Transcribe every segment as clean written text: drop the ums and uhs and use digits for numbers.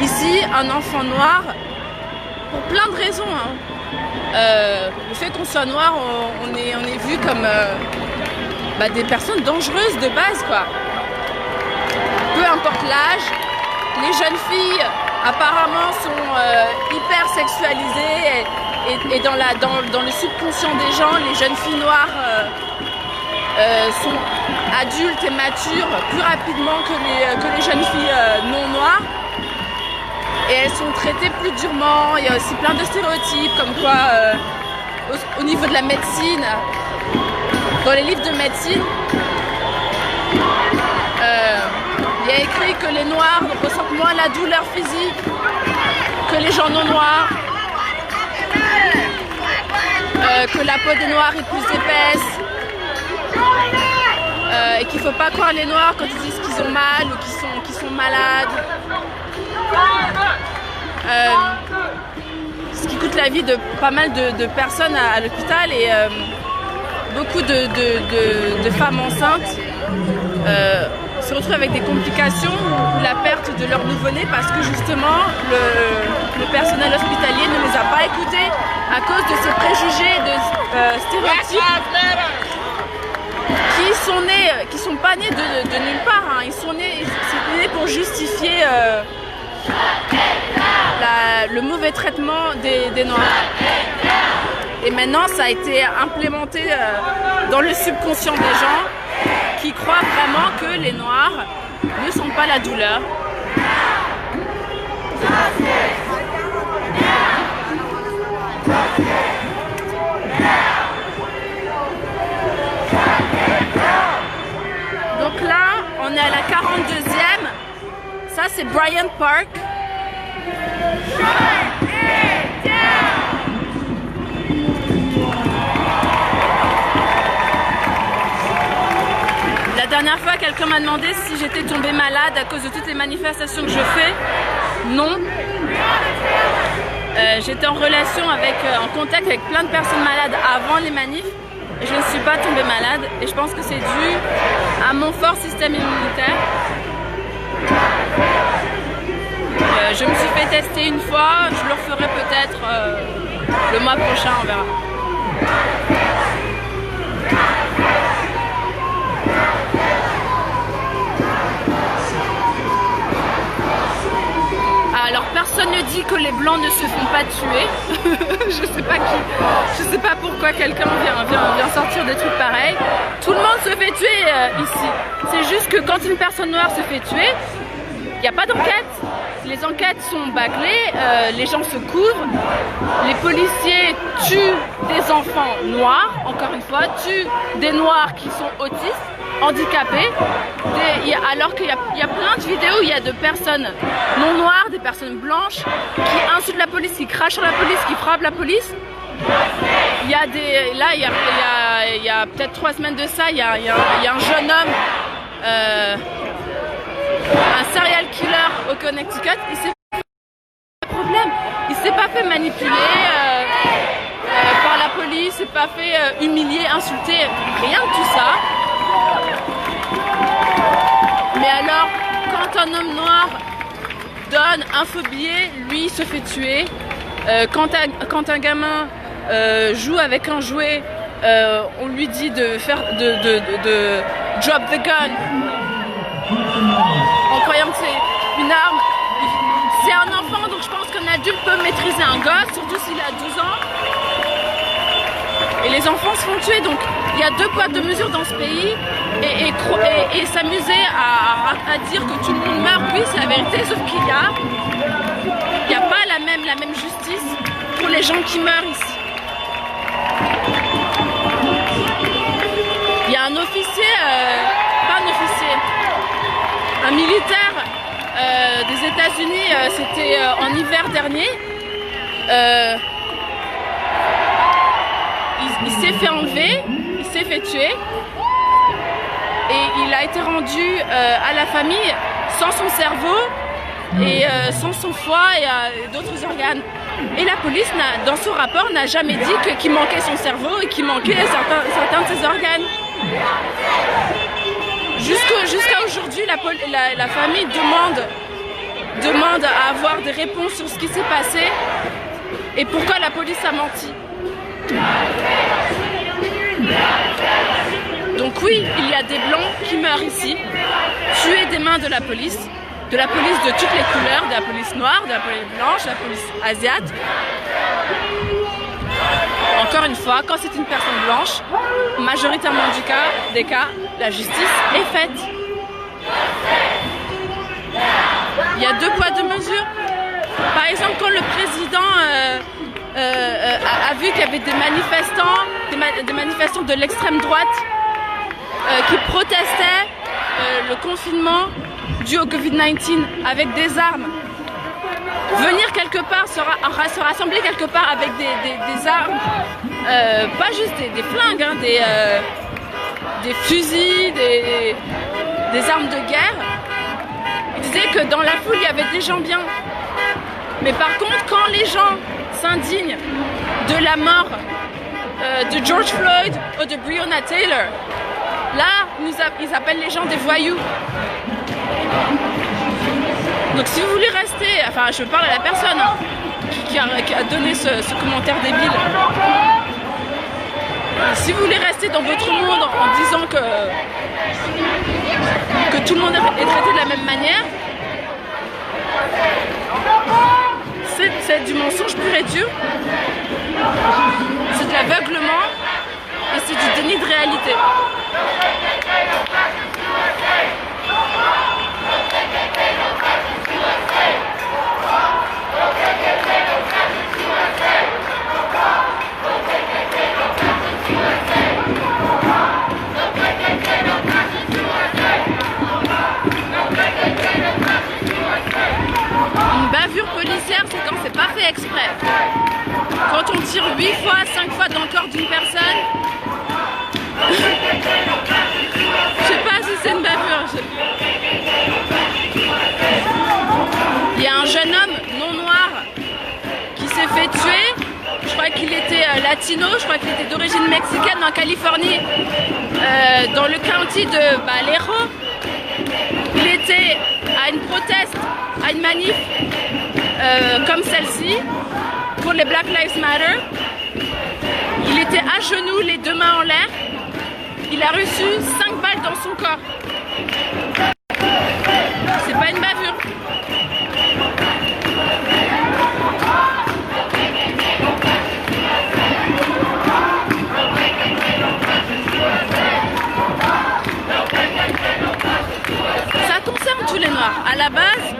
Ici, un enfant noir, pour plein de raisons, hein. Le fait qu'on soit noir, on est vu comme des personnes dangereuses de base, quoi. Peu importe l'âge, les jeunes filles apparemment sont hyper sexualisées et dans le subconscient des gens, les jeunes filles noires sont adultes et matures plus rapidement que les jeunes filles non noires. Et elles sont traitées plus durement. Il y a aussi plein de stéréotypes comme quoi au niveau de la médecine, dans les livres de médecine, il y a écrit que les noirs ressentent moins la douleur physique que les gens non noirs, que la peau des noirs est plus épaisse, et qu'il ne faut pas croire les noirs quand ils disent qu'ils ont mal ou qu'ils sont malades. Ce qui coûte la vie de pas mal de personnes à l'hôpital, et beaucoup de femmes enceintes se retrouvent avec des complications ou la perte de leur nouveau-né parce que justement le personnel hospitalier ne les a pas écoutés à cause de ces préjugés, de stéréotypes qui sont pas nés de nulle part, hein. Ils sont nés pour justifier le mauvais traitement des Noirs. Et maintenant, ça a été implémenté dans le subconscient des gens qui croient vraiment que les Noirs ne sentent pas la douleur. Donc là, on est à la 42e. Ça, c'est Bryant Park. La dernière fois, quelqu'un m'a demandé si j'étais tombée malade à cause de toutes les manifestations que je fais. Non. J'étais en relation en contact avec plein de personnes malades avant les manifs et je ne suis pas tombée malade, et je pense que c'est dû à mon fort système immunitaire. Je me suis fait tester une fois, je le referai peut-être le mois prochain, on verra. Alors personne ne dit que les blancs ne se font pas tuer. Je sais pas pourquoi quelqu'un vient sortir des trucs pareils. Tout le monde se fait tuer ici. C'est juste que quand une personne noire se fait tuer, il n'y a pas d'enquête. Les enquêtes sont bâclées, les gens se couvrent, les policiers tuent des enfants noirs, encore une fois, tuent des noirs qui sont autistes, handicapés, alors qu'il y a plein de vidéos où il y a de personnes non noires, des personnes blanches, qui insultent la police, qui crachent sur la police, qui frappent la police. Il y a il y a peut-être 3 semaines de ça, il y a un jeune homme, un serial killer au Connecticut, il s'est fait problème. Il s'est pas fait manipuler par la police, il s'est pas fait humilier, insulter, rien de tout ça. Mais alors, quand un homme noir donne un faux billet, lui il se fait tuer. Quand un gamin joue avec un jouet, on lui dit de drop the gun, en croyant que c'est une arme. C'est un enfant, donc je pense qu'un adulte peut maîtriser un gosse, surtout s'il a 12 ans. Et les enfants se font tuer, donc il y a 2 poids 2 mesures dans ce pays. Et s'amuser à dire que tout le monde meurt, oui c'est la vérité, sauf qu'il n'y a pas la même justice pour les gens qui meurent ici. Il y a un officier, pas un officier, un militaire des États-Unis, c'était en hiver dernier. Il s'est fait enlever, il s'est fait tuer, et il a été rendu à la famille sans son cerveau et sans son foie et d'autres organes. Et la police, dans son rapport, n'a jamais dit qu'il manquait son cerveau et qu'il manquait certains de ses organes. Jusqu'à aujourd'hui, la famille demande à avoir des réponses sur ce qui s'est passé et pourquoi la police a menti. Donc oui, il y a des blancs qui meurent ici, tués des mains de la police de toutes les couleurs, de la police noire, de la police blanche, de la police asiate. Encore une fois, quand c'est une personne blanche, majoritairement des cas, la justice est faite. Il y a 2 poids 2 mesures. Par exemple, quand le président a vu qu'il y avait des manifestants de l'extrême droite qui protestaient le confinement dû au Covid-19 avec des armes, venir quelque part, se rassembler quelque part avec des armes, pas juste des flingues, hein, des fusils, des armes de guerre. Il disait que dans la foule, il y avait des gens bien. Mais par contre, quand les gens s'indignent de la mort de George Floyd ou de Breonna Taylor, là, ils appellent les gens des voyous. Donc si vous voulez rester, enfin je parle à la personne hein, qui a donné ce commentaire débile. Si vous voulez rester dans votre monde en disant que tout le monde est traité de la même manière, c'est du mensonge pur et dur, c'est de l'aveuglement et c'est du déni de réalité. Une bavure policière, c'est quand c'est pas fait exprès. Quand on tire 8 fois, 5 fois dans le corps d'une personne, je sais pas si c'est une bavure. Il y a un jeune homme non noir qui s'est fait tuer. Je crois qu'il était latino, je crois qu'il était d'origine mexicaine en Californie, dans le county de Vallejo. Il était à une proteste, à une manif comme celle-ci, pour les Black Lives Matter. Il était à genoux, les 2 mains en l'air. Il a reçu 5 balles dans son corps. C'est pas une bavure. Ça concerne tous les noirs. À la base,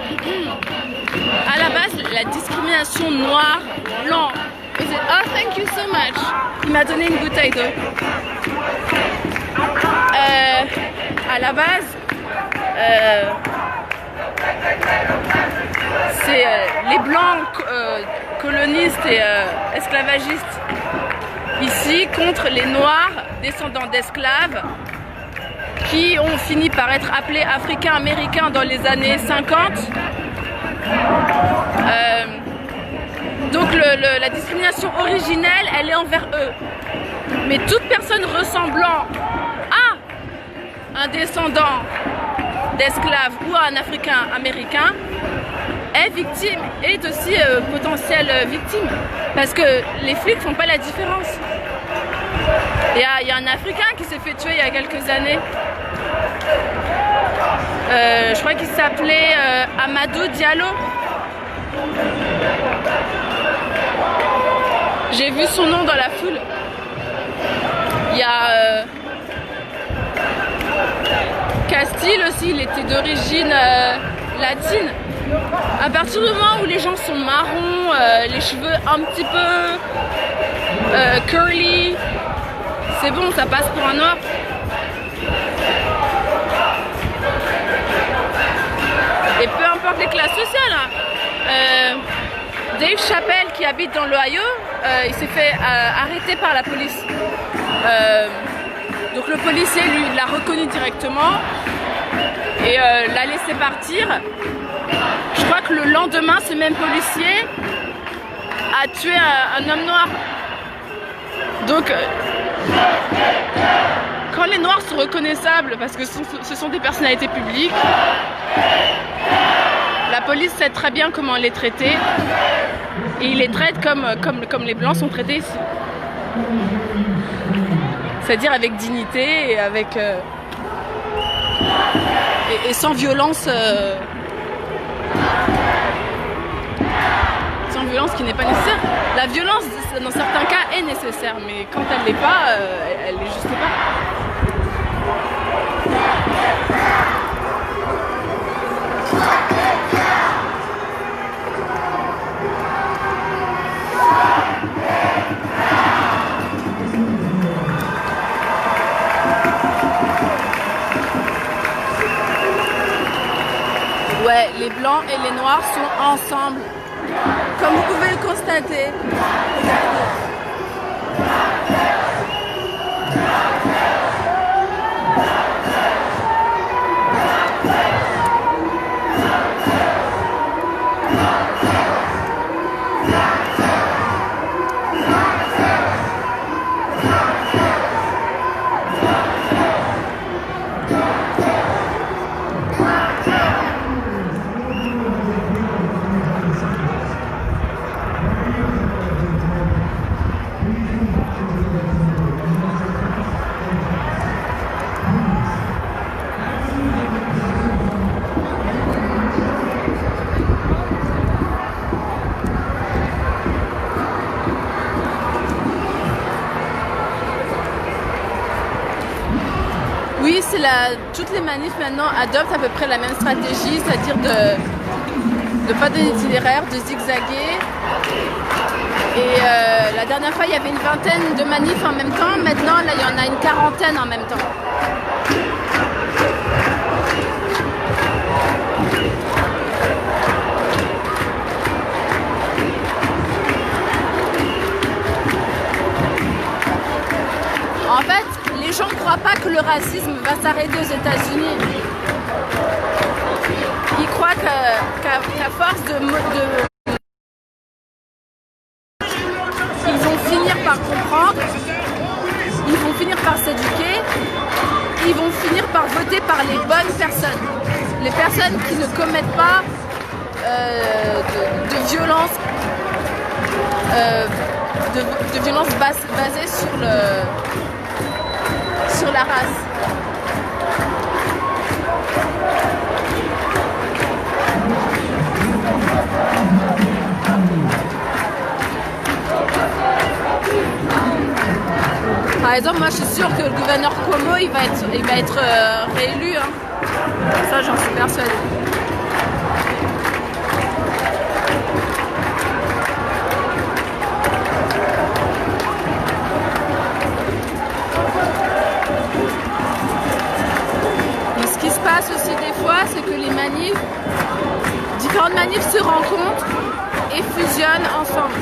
la discrimination noire, blanc. Oh, thank you so much. Il m'a donné une bouteille d'eau. À la base, c'est les blancs colonistes et esclavagistes ici contre les noirs descendants d'esclaves qui ont fini par être appelés africains-américains dans les années 50. Donc la discrimination originelle, elle est envers eux. Mais toute personne ressemblant à un descendant d'esclaves ou à un africain américain est victime, est aussi potentielle victime. Parce que les flics font pas la différence. Il y a un Africain qui s'est fait tuer il y a quelques années. Je crois qu'il s'appelait Amadou Diallo. J'ai vu son nom dans la foule. Il y a Castille aussi, il était d'origine latine. À partir du moment où les gens sont marrons, les cheveux un petit peu curly, c'est bon, ça passe pour un noir. Et peu importe les classes sociales, hein. Dave Chappelle qui habite dans l'Ohio, il s'est fait arrêter par la police. Donc le policier lui l'a reconnu directement et l'a laissé partir. Je crois que le lendemain, ce même policier a tué un homme noir. Donc quand les noirs sont reconnaissables parce que ce sont des personnalités publiques, la police sait très bien comment les traiter et ils les traitent comme les blancs sont traités ici. C'est-à-dire avec dignité et avec et sans violence. Sans violence qui n'est pas nécessaire. La violence, dans certains cas, est nécessaire, mais quand elle l'est pas, elle l'est juste pas. Ouais, les blancs et les noirs sont ensemble. Comme vous pouvez le constater. Oui, toutes les manifs maintenant adoptent à peu près la même stratégie, c'est-à-dire de pas donner d'itinéraire, de zigzaguer. Et la dernière fois, il y avait une vingtaine de manifs en même temps. Maintenant, là, il y en a une quarantaine en même temps. En fait, les gens ne croient pas que le racisme va s'arrêter aux États-Unis. Ils croient qu'à force ils vont finir par comprendre, ils vont finir par s'éduquer, ils vont finir par voter par les bonnes personnes. Les personnes qui ne commettent pas de violence, de violence basée sur la race. Par exemple, moi je suis sûre que le gouverneur Cuomo il va être réélu. Hein. Ça, j'en suis persuadée. Et ce qui se passe aussi des fois, c'est que les différentes manifs se rencontrent et fusionnent ensemble.